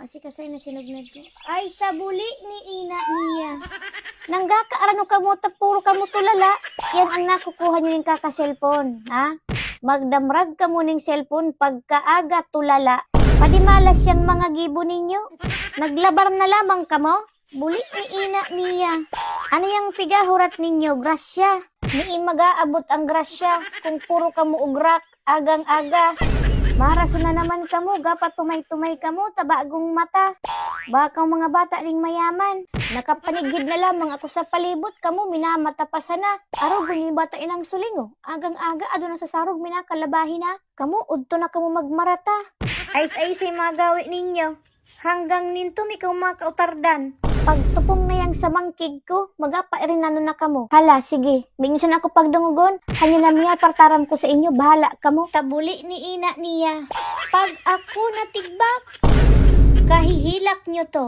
Asi kasay na sinugnad ko. Ay, sa buli ni ina niya. Nanggakaarano ka mo, puro ka mo tulala. Yan ang nakukuha nyo yung kaka-cellphone, ha? Magdamrag ka mo ng cellphone pagkaaga tulala. Padimalas yung mga gibo ninyo. Naglabar na lamang ka mo. Buli ni ina niya. Ano yung pigahurat ninyo? Grasya. Ni mag-aabot ang grasya kung puro ka mo ugrak, agang-aga. Maraso na naman ka mo, gapat tumay-tumay ka mo, tabagong mata. Baka mga bata ning mayaman. Nakapanigid na lamang ako sa palibot, kamo minamata pa sana. Araw bunyi bata inang sulingo. Agang-aga, ado na sa sarog, minakalabahin na. Kamo, udto na kamo magmarata. Ayos-ayos ay mga gawi ninyo. Hanggang ninto mi makautardan. Pagtupong na yang sa mangkig ko, magapairin na na kamo. Hala, sige. Minsan ako pagdungugon. Hanya na miya, partaram ko sa inyo. Bahala kamo. Tabuli ni ina niya. Pag ako natigbak, kahihilak nyo to.